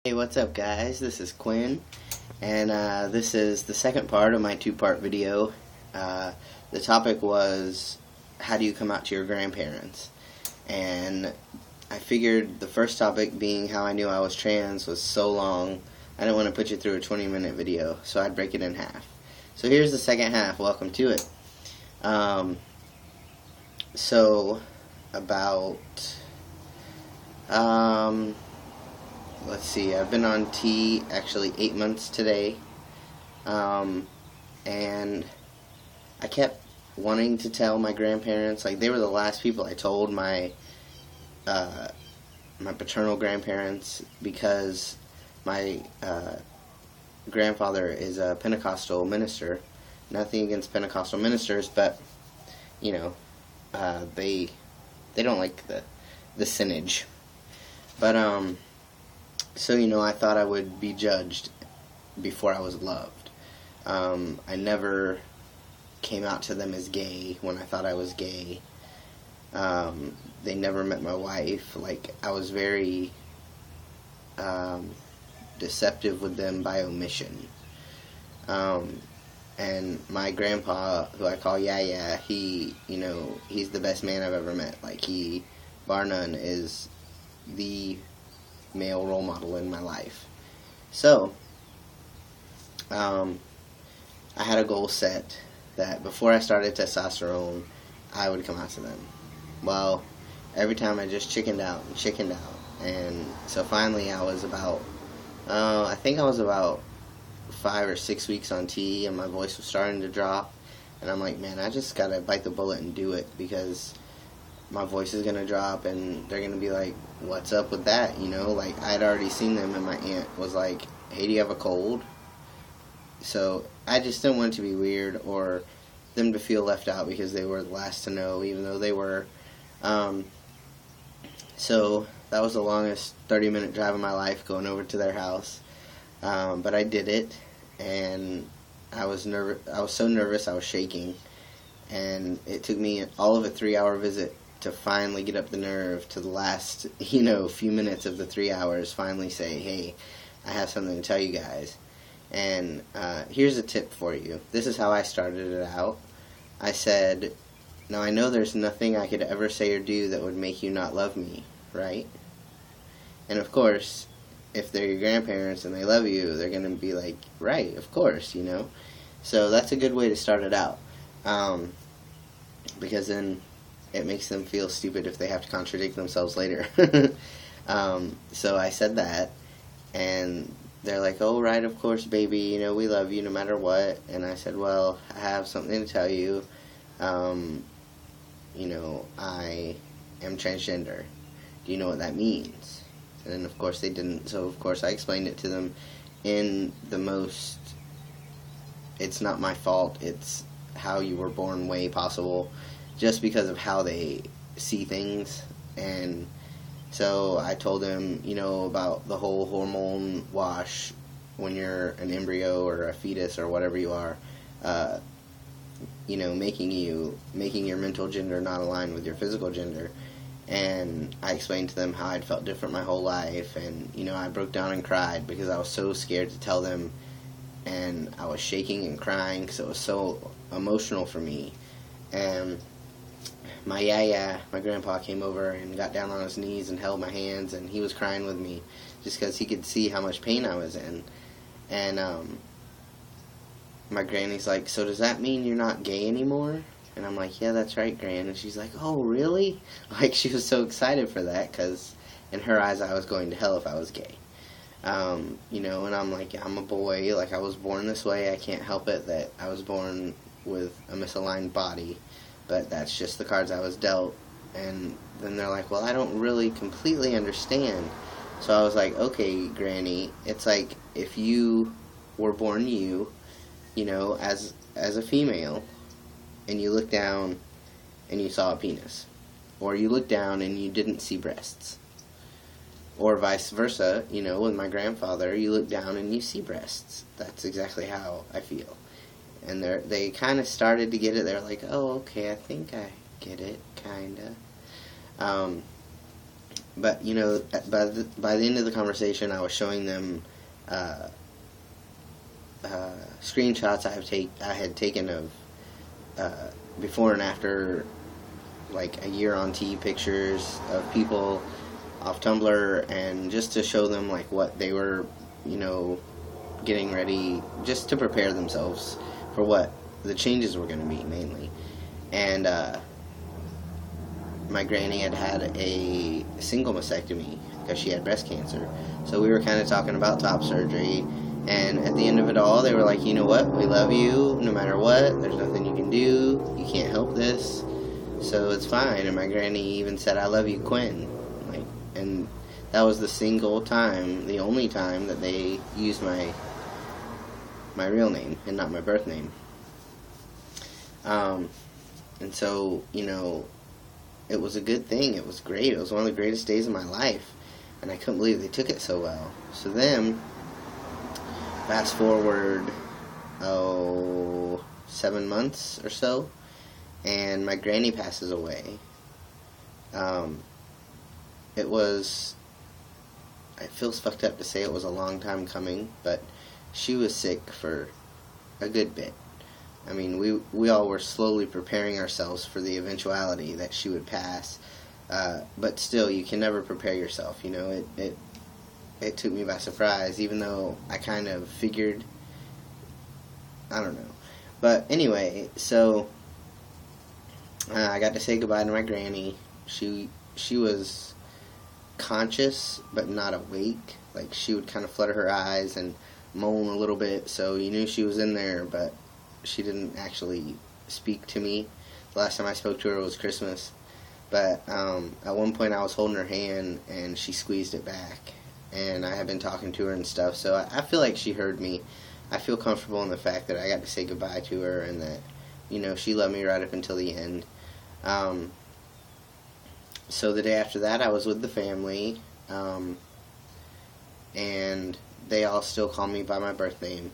Hey, what's up, guys? This is Quinn, and this is the second part of my two-part video. The topic was, how do you come out to your grandparents? And I figured the first topic, being how I knew I was trans, was so long, I didn't want to put you through a 20-minute video, so I'd break it in half. So here's the second half. Welcome to it. So, about... let's see, I've been on T actually 8 months today, and I kept wanting to tell my grandparents. Like, they were the last people I told, my paternal grandparents, because my grandfather is a Pentecostal minister. Nothing against Pentecostal ministers, but you know, they don't like the sinnage. But so, I thought I would be judged before I was loved. I never came out to them as gay when I thought I was gay. They never met my wife. Like, I was very deceptive with them by omission. And my grandpa, who I call Yaya, he's the best man I've ever met. Like, he, bar none, is the male role model in my life. So, I had a goal set that before I started testosterone, I would come out to them. Well, every time I just chickened out, and so finally I was about, I think I was about 5 or 6 weeks on T, and my voice was starting to drop, and I'm like, man, I just gotta bite the bullet and do it, because my voice is gonna drop, and they're gonna be like, what's up with that, like, I'd already seen them, and my aunt was like, hey, do you have a cold? So, I just didn't want it to be weird, or them to feel left out, because they were the last to know, even though they were. So, that was the longest 30-minute drive of my life, going over to their house, but I did it, and I was so nervous, I was shaking, and it took me all of a 3-hour visit to finally get up the nerve to the last, few minutes of the 3 hours, finally say, hey, I have something to tell you guys. And here's a tip for you. This is how I started it out. I said, now I know there's nothing I could ever say or do that would make you not love me, right? And of course, if they're your grandparents and they love you, they're going to be like, right, of course, So that's a good way to start it out. Because then it makes them feel stupid if they have to contradict themselves later. So I said that, and they're like, oh, right, of course, baby, we love you no matter what. And I said, well, I have something to tell you. I am transgender. Do you know what that means? And then, of course, they didn't. So, of course, I explained it to them in the most, it's not my fault, it's how you were born way possible, just because of how they see things. And so I told them, about the whole hormone wash when you're an embryo or a fetus or whatever you are, making your mental gender not align with your physical gender. And I explained to them how I'd felt different my whole life, and, I broke down and cried because I was so scared to tell them, and I was shaking and crying because it was so emotional for me. And my yaya, my grandpa, came over and got down on his knees and held my hands, and he was crying with me just because he could see how much pain I was in. And my granny's like, so does that mean you're not gay anymore? And I'm like, yeah, that's right, Gran. And she's like, oh, really? Like, she was so excited for that, because in her eyes I was going to hell if I was gay. And I'm like, I'm a boy, like, I was born this way, I can't help it that I was born with a misaligned body, but that's just the cards I was dealt. And then they're like, well, I don't really completely understand. So I was like, okay, Granny, it's like if you were born as a female, and you looked down and you saw a penis, or you looked down and you didn't see breasts, or vice versa, with my grandfather, you look down and you see breasts. That's exactly how I feel. And they kind of started to get it. They're like, oh, okay, I think I get it, kind of. But by the end of the conversation, I was showing them screenshots I had taken of before and after, like a year on T pictures of people off Tumblr, and just to show them like what they were, getting ready, just to prepare themselves for what the changes were going to be mainly. And my granny had a single mastectomy because she had breast cancer. So we were kind of talking about top surgery, and at the end of it all, they were like, you know what, we love you no matter what, there's nothing you can do, you can't help this, so it's fine. And my granny even said, I love you, Quinn. And that was the only time that they used my real name and not my birth name. And so, it was a good thing. It was great. It was one of the greatest days of my life, and I couldn't believe they took it so well. So then, fast forward, 7 months or so, and my granny passes away. It feels fucked up to say it was a long time coming, but she was sick for a good bit. I mean, we all were slowly preparing ourselves for the eventuality that she would pass, but still, you can never prepare yourself. It took me by surprise, even though I kind of figured. I don't know, but anyway, so I got to say goodbye to my granny. She was conscious but not awake. Like, she would kind of flutter her eyes and moan a little bit, so you knew she was in there, but she didn't actually speak to me. The last time I spoke to her was Christmas, but at one point I was holding her hand and she squeezed it back, and I had been talking to her and stuff, so I feel like she heard me. I feel comfortable in the fact that I got to say goodbye to her, and that she loved me right up until the end. So the day after that, I was with the family, and they all still call me by my birth name,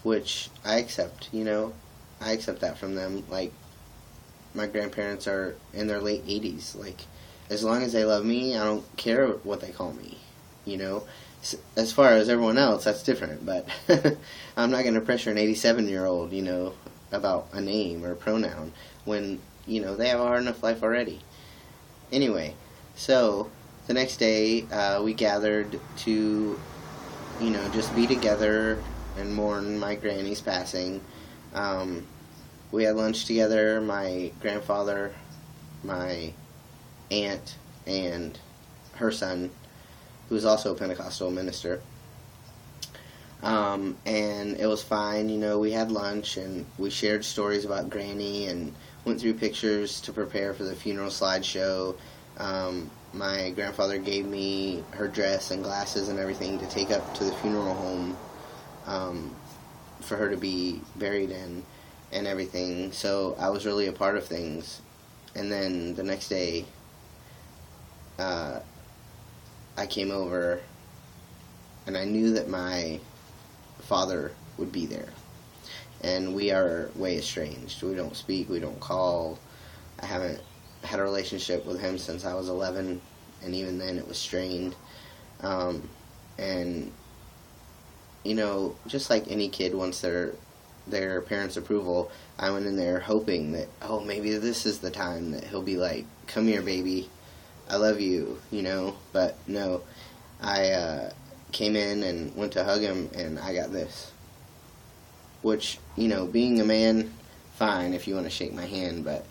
which I accept. I accept that from them. Like, my grandparents are in their late 80s. Like, as long as they love me, I don't care what they call me. As far as everyone else, that's different, but I'm not going to pressure an 87-year-old, about a name or a pronoun when, they have a hard enough life already. Anyway, so the next day, we gathered to, just be together and mourn my granny's passing. We had lunch together, my grandfather, my aunt, and her son, who was also a Pentecostal minister. And it was fine. We had lunch and we shared stories about Granny and went through pictures to prepare for the funeral slideshow. My grandfather gave me her dress and glasses and everything to take up to the funeral home for her to be buried in and everything. So I was really a part of things. And then the next day, I came over and I knew that my father would be there. And we are way estranged. We don't speak, we don't call. I haven't had a relationship with him since I was 11, and even then it was strained. And, just like any kid wants their parents' approval, I went in there hoping that, maybe this is the time that he'll be like, come here, baby, I love you, But no, I came in and went to hug him, and I got this. Which, being a man, fine if you want to shake my hand, but,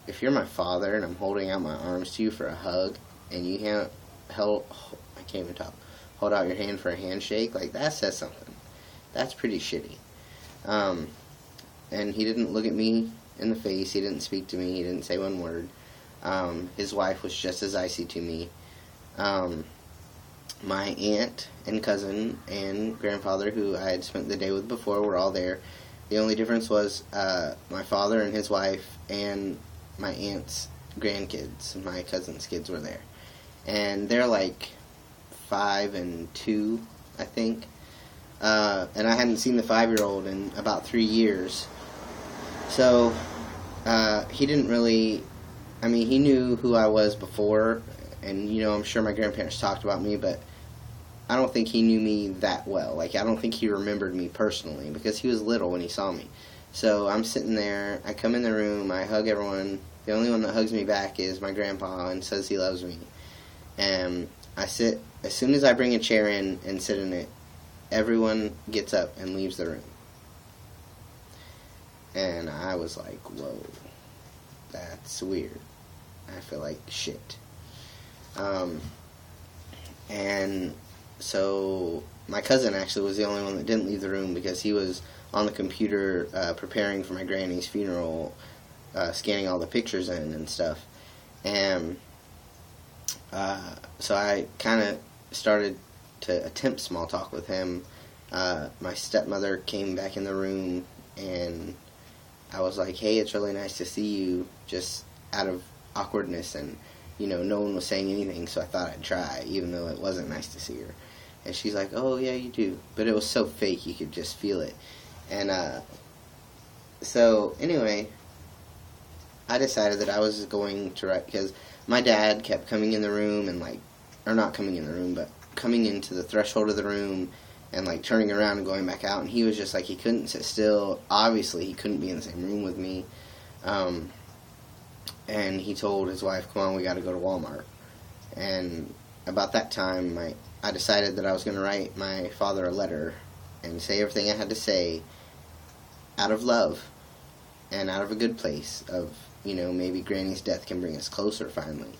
if you're my father and I'm holding out my arms to you for a hug, and you can't hold out your hand for a handshake, like, that says something. That's pretty shitty. And he didn't look at me in the face, he didn't speak to me, he didn't say one word. His wife was just as icy to me. My aunt and cousin and grandfather, who I had spent the day with before, were all there. The only difference was my father and his wife and my aunt's grandkids, my cousin's kids, were there. And they're like 5 and 2, I think. And I hadn't seen the 5-year-old in about 3 years. So he didn't really I mean, he knew who I was before, and, you know, I'm sure my grandparents talked about me, but I don't think he knew me that well. Like, I don't think he remembered me personally, because he was little when he saw me. So I'm sitting there, I come in the room, I hug everyone. The only one that hugs me back is my grandpa and says he loves me. And I sit, as soon as I bring a chair in and sit in it, everyone gets up and leaves the room. And I was like, whoa, that's weird. I feel like shit. And so my cousin actually was the only one that didn't leave the room, because he was on the computer preparing for my granny's funeral, scanning all the pictures in and stuff. And so I kind of started to attempt small talk with him. My stepmother came back in the room, and I was like, hey, it's really nice to see you, just out of awkwardness, and, you know, no one was saying anything, so I thought I'd try, even though it wasn't nice to see her. And she's like, oh, yeah, you do. But it was so fake, you could just feel it. And so anyway, I decided that I was going to write, because my dad kept coming in the room and, like, or not coming in the room, but coming into the threshold of the room and, like, turning around and going back out. And he was just like, he couldn't sit still. Obviously, he couldn't be in the same room with me. And he told his wife, come on, we got to go to Walmart. And about that time, I decided that I was going to write my father a letter and say everything I had to say out of love and out of a good place of, you know, maybe Granny's death can bring us closer finally.